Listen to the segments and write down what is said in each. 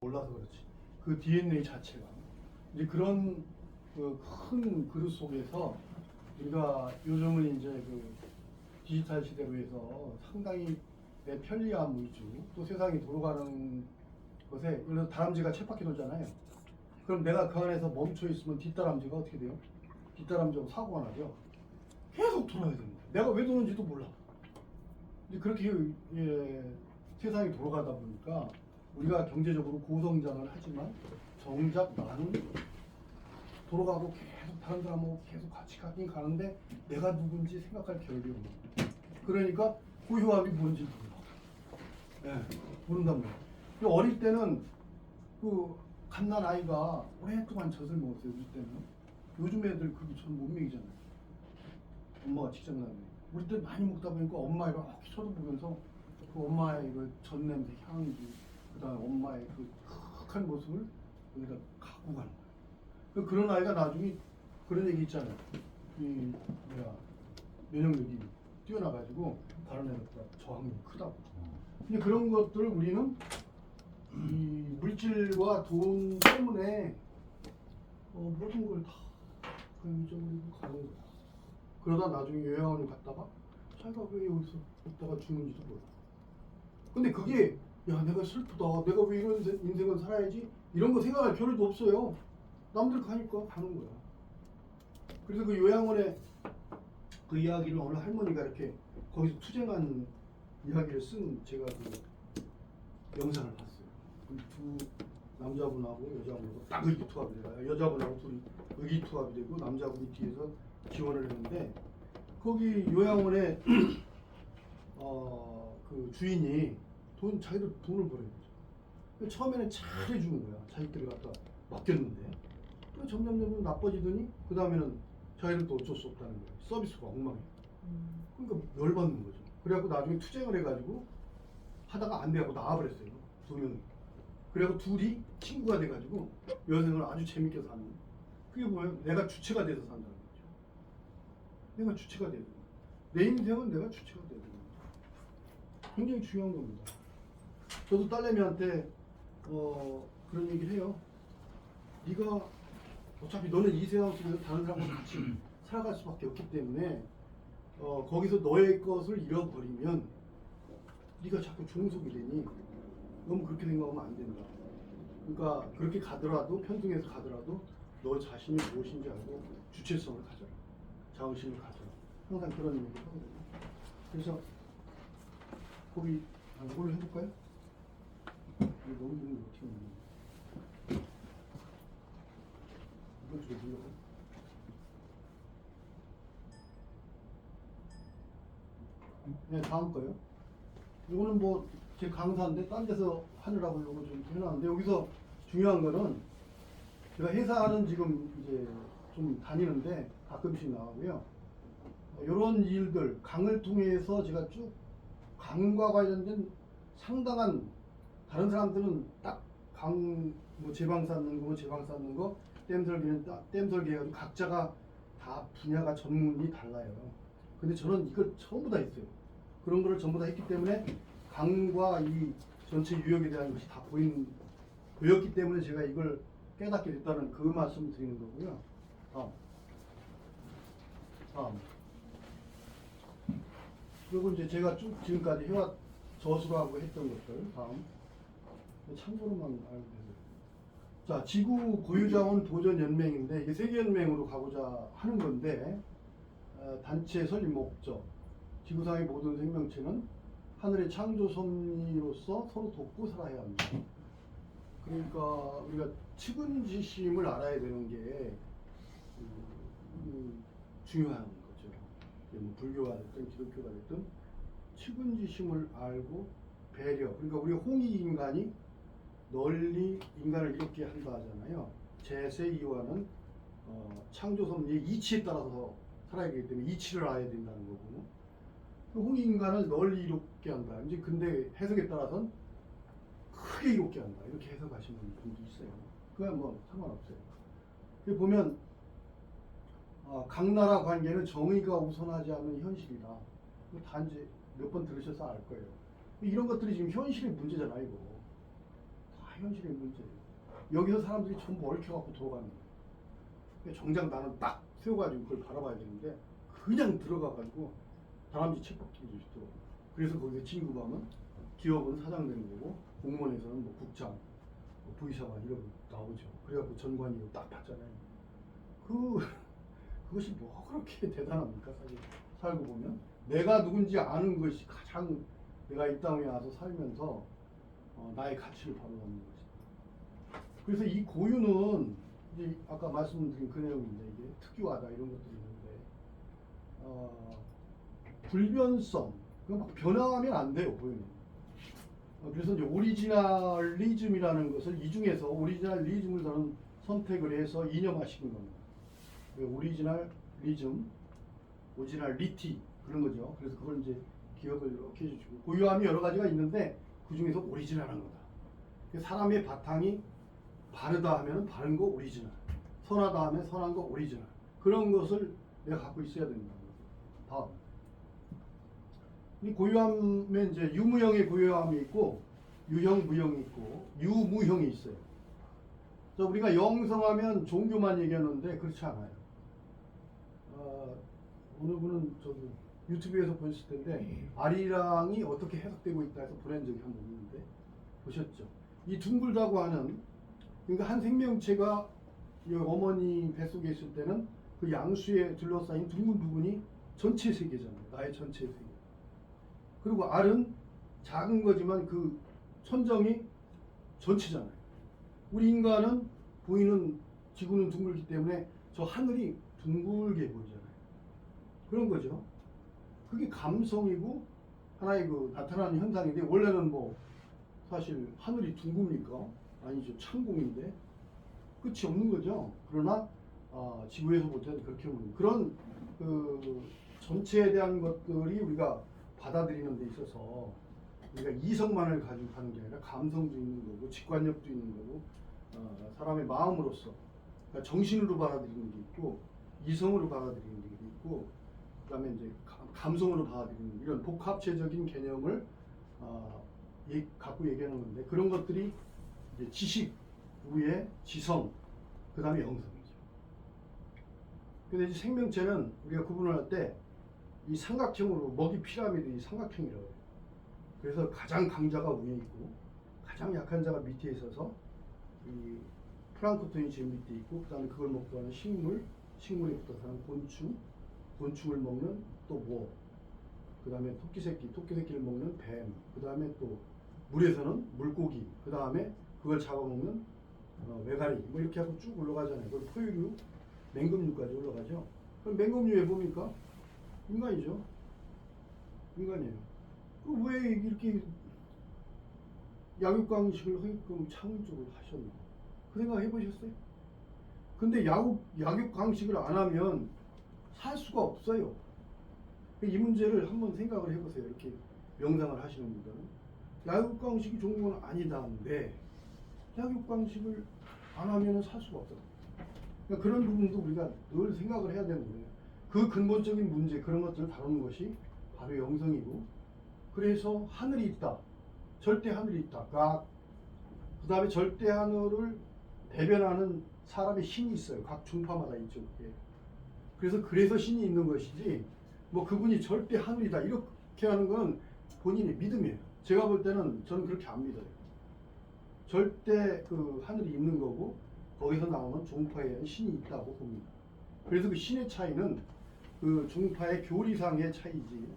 몰라서 그렇지. 그 DNA 자체가 이제 그런 그 큰 그릇 속에서 우리가 요즘은 이제 그 디지털 시대로 해서 상당히 내 편리함 위주 또 세상이 돌아가는 것에 예를 들어 다람쥐가 쳇바퀴 돌잖아요. 그럼 내가 그 안에서 멈춰 있으면 뒷다람쥐가 어떻게 돼요? 뒷다람쥐하고 사고가 나죠. 계속 돌아야 됩니다. 내가 왜 도는지도 몰라. 이제 그렇게 세상이 돌아가다 보니까 우리가 경제적으로 고성장을 하지만 정작 나는 돌아가고 계속 다른 사람하고 계속 같이 가긴 가는데 내가 누군지 생각할 겨를이 없는 거예요. 그러니까 고유함이 뭔지 몰라. 네, 모른단 말이에요. 어릴 때는 그 갓난 아이가 오랫동안 젖을 먹었어요. 우리 때는. 요즘 애들 그거 전 못 먹이잖아요. 엄마가 직접 나네. 우리 때 많이 먹다 보니까 엄마 이렇게 쳐다보면서 그 엄마의 그 젖 냄새, 향기, 그다음에 엄마의 그 흑한 모습을 여기다 갖고 가는 거예요. 그런 아이가 나중에 그런 얘기 있잖아요. 이 면역력이 뛰어나가지고 다른 애들보다 저항력이 크다고. 근데 그런 것들을 우리는 이 물질과 돈 때문에 모든 걸 다 잊어버리고 가는 거야. 그러다 나중에 요양원을 갔다가 자기가 왜 여기서 있다가 죽는지도 몰라. 근데 그게 야 내가 슬프다, 내가 왜 이런 인생을 살아야지, 이런 거 생각할 겨를도 없어요. 남들 가니까 가는 거야. 그래서 그 요양원에 그 이야기를 어느 할머니가 이렇게 거기서 투쟁한 이야기를 쓴 제가 그 영상을 봤어요. 그 두 남자분하고 여자분하고 딱 의기투합이 돼요. 여자분하고 둘이 의기투합이 되고 남자분이 뒤에서 지원을 했는데 거기 요양원에 그 주인이 자기들 돈을 벌어야 되죠. 처음에는 잘해주는 거야. 자기들이 갖다 맡겼는데 점점 나빠지더니 그 다음에는 자기들도 어쩔 수 없다는 거예요. 서비스가 엉망이에요. 그러니까 열받는 거죠. 그래갖고 나중에 투쟁을 해가지고 하다가 안 돼갖고 나와버렸어요. 두 명이. 그래갖고 둘이 친구가 돼가지고 여생을 아주 재밌게 사는. 그게 뭐예요? 내가 주체가 돼서 산다는 거죠. 내가 주체가 돼야 돼요. 내 인생은 내가 주체가 돼야 돼요. 굉장히 중요한 겁니다. 저도 딸내미한테 그런 얘기를 해요. 네가 어차피 너는 이 세상 속에서 다른 사람과 같이 살아갈 수밖에 없기 때문에 거기서 너의 것을 잃어버리면 네가 자꾸 종속이 되니 너무 그렇게 생각하면 안 된다. 그러니까 그렇게 가더라도 편승해서 가더라도 너 자신이 무엇인지 알고 주체성을 가져라. 자긍심을 가져라. 항상 그런 얘기를 하거든요. 그래서 거기 이걸로 해볼까요? 이거 너무 힘든 거 어떻게 먹는 이건 좀 불러요. 네, 다음 거요. 이거는 뭐 제 강사인데 딴 데서 하느라고 이거 좀 해놨는데 여기서 중요한 거는 제가 회사는 지금 이제 좀 다니는데 가끔씩 나가고요. 이런 일들 강을 통해서 제가 쭉 강과 관련된 상당한 다른 사람들은 딱 강 뭐 제방 쌓는 거, 제방 쌓는 거, 댐 설계는 댐 설계해가지고 각자가 다 분야가 전문이 달라요. 근데 저는 이걸 전부 다 했어요. 그런 거를 전부 다 했기 때문에 강과 이 전체 유역에 대한 것이 다 보였기 때문에 제가 이걸 깨닫게 됐다는 그 말씀 드리는 거고요. 다음. 그리고 이제 제가 쭉 지금까지 해왔 저술하고 했던 것들 다음. 참고로만 알고 계세요. 자, 지구 고유자원 도전 연맹인데 이게 세계 연맹으로 가고자 하는 건데 단체 설립 목적. 지구상의 모든 생명체는 하늘의 창조 섭리로서 서로 돕고 살아야 합니다. 그러니까 우리가 측은지심을 알아야 되는 게 중요한 거죠. 뭐 불교가 됐든 기독교가 됐든 측은지심을 알고 배려. 그러니까 우리 홍익 인간이 널리 인간을 이롭게 한다 하잖아요. 제2와는 창조 섭리의 이치에 따라서 살아야 되기 때문에 이치를 알아야 된다는 거고, 홍익 인간을 널리 이롭게 한다. 이제 근데 해석에 따라서는 크게 이롭게 한다. 이렇게 해석하시는 분도 있어요. 그건 뭐 상관없어요. 여기 보면 각 나라 관계는 정의가 우선하지 않는 현실이다. 이거 단지 몇 번 들으셔서 알 거예요. 이런 것들이 지금 현실의 문제잖아요. 이거 다 현실의 문제예요. 여기서 사람들이 전부 얽혀갖고 돌아가는 거예요. 정작 나는 딱 세워가지고 그걸 바라봐야 되는데 그냥 들어가가지고 다람쥐 쳇바퀴 주시더라고요. 그래서 거기서 진급하면 기업은 사장 되는 거고 공무원에서는 뭐 국장, 뭐 부의사관 이런 거 나오죠. 그래갖고 전관이로 딱 받잖아요. 그것이 뭐 그렇게 대단합니까? 사실 살고 보면 내가 누군지 아는 것이 가장 내가 이 땅에 와서 살면서 나의 가치를 바로 잡는 것이다. 그래서 이 고유는 이제 아까 말씀드린 그 내용인데 이게 특유하다 이런 것들이 있는데 불변성 막 변화하면 안 돼요 고유는. 그래서 이제 오리지널리즘이라는 것을 이 중에서 오리지널리즘을 저는 선택을 해서 이념화시킨 겁니다. 오리지널리즘, 오리지널리티 그런 거죠. 그래서 그걸 이제 기억을 이렇게 해주시고 고유함이 여러 가지가 있는데 그 중에서 오리지널한 거다. 사람의 바탕이 바르다 하면 바른 거 오리지널, 선하다 하면 선한 거 오리지널. 그런 것을 내가 갖고 있어야 된다는 거죠. 다음. 이 고유함에 이제 유무형의 고유함이 있고 유형, 무형이 있고 유무형이 있어요. 자, 우리가 영성하면 종교만 얘기하는데 그렇지 않아요. 어느 분은 저기 유튜브에서 보셨을 텐데 아리랑이 어떻게 해석되고 있다 해서 보낸 적이 한 번 있는데 보셨죠? 이 둥글다고 하는 그러니까 한 생명체가 이 어머니 뱃속에 있을 때는 그 양수에 둘러싸인 둥근 부분이 전체 세계잖아요. 나의 전체 세계. 그리고 알은 작은 거지만 그 천정이 전체잖아요. 우리 인간은 보이는 지구는 둥글기 때문에 저 하늘이 둥글게 보이잖아요. 그런 거죠. 그게 감성이고 하나의 그 나타나는 현상인데 원래는 뭐 사실 하늘이 둥굽니까? 아니죠. 창공인데 끝이 없는 거죠. 그러나 지구에서 볼 때는 그렇게 보는 그런 그 전체에 대한 것들이 우리가 받아들이는 데 있어서 우리가 이성만을 가지고 가는 게 아니라 감성도 있는 거고 직관력도 있는 거고 사람의 마음으로서 그러니까 정신으로 받아들이는 게 있고 이성으로 받아들이는 게 있고 그다음에 이제 감성으로 받아들이는 이런 복합체적인 개념을 갖고 얘기하는 건데 그런 것들이 이제 지식, 우애, 지성, 그다음에 영성이죠. 근데 이제 생명체는 우리가 구분을 할 때 이 삼각형으로 먹이 피라미드 이 삼각형이라고 해요. 그래서 가장 강자가 위에 있고 가장 약한 자가 밑에 있어서 이 플랑크톤이 제일 밑에 있고 그다음에 그걸 먹고 하는 식물, 식물에 붙어서 하는 곤충, 곤충을 먹는 또 뭐, 그다음에 토끼새끼를 먹는 뱀, 그다음에 또 물에서는 물고기, 그다음에 그걸 잡아먹는 외가리, 뭐 이렇게 하고 쭉 올라가잖아요. 그걸 포유류, 맹금류까지 올라가죠. 그럼 맹금류에 뭡니까? 인간이죠. 인간이에요. 왜 이렇게 약육강식을 하게끔 창조를 하셨나? 그 생각 해보셨어요? 근데 약육강식을 안 하면 살 수가 없어요. 이 문제를 한번 생각을 해보세요. 이렇게 명상을 하시는 분들은 약육강식이 좋은 건 아니다는데 약육강식을 안 하면 살 수가 없어요. 그러니까 그런 부분도 우리가 늘 생각을 해야 되는 거예요. 그 근본적인 문제 그런 것들을 다루는 것이 바로 영성이고 그래서 하늘이 있다. 절대 하늘이 있다. 그 다음에 절대 하늘을 대변하는 사람의 신이 있어요. 각 중파마다 있죠. 그게. 그래서 신이 있는 것이지 뭐 그분이 절대 하늘이다 이렇게 하는 건 본인의 믿음이에요. 제가 볼 때는 저는 그렇게 안 믿어요. 절대 그 하늘이 있는 거고 거기서 나오는 종파에 신이 있다고 봅니다. 그래서 그 신의 차이는 그 종파의 교리상의 차이지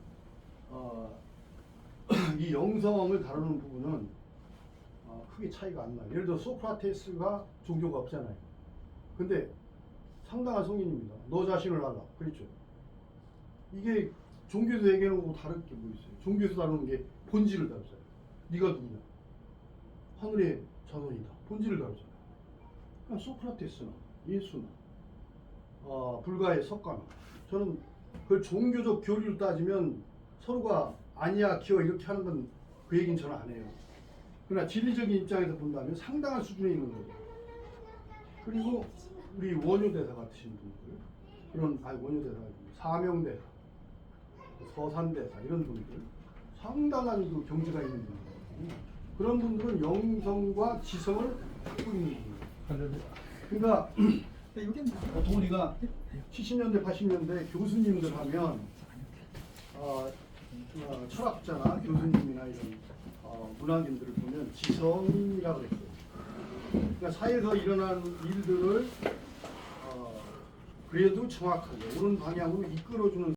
이 영성을 다루는 부분은 크게 차이가 안 나요. 예를 들어 소크라테스가 종교가 없잖아요. 근데 상당한 성인입니다. 너 자신을 알라. 그렇죠. 이게 종교에서 얘기하는 거하고 다를 게 뭐 있어요. 종교에서 다루는 게 본질을 다루잖아요. 네가 누구냐. 하늘의 자손이다. 본질을 다루잖아요. 그러니까 소크라테스나 예수나 불가의 석가나 저는 그걸 종교적 교리로 따지면 서로가 아니야 기어 이렇게 하는 건 그 얘기는 저는 안 해요. 그러나 진리적인 입장에서 본다면 상당한 수준에 있는 거죠. 그리고 우리 원효대사 같으신 분들 그런 원효대사 사명대사 서산대사 이런 분들 상당한 그 경지가 있는 분들 그런 분들은 영성과 지성을 갖고 있는 분이에요. 그러니까 보통 우리가 70년대, 80년대 교수님들 하면 철학자나 교수님이나 이런 문학인들을 보면 지성이라고 그랬어요. 그러니까 사회에서 일어난 일들을 그래도 정확하게 옳은 방향으로 이끌어주는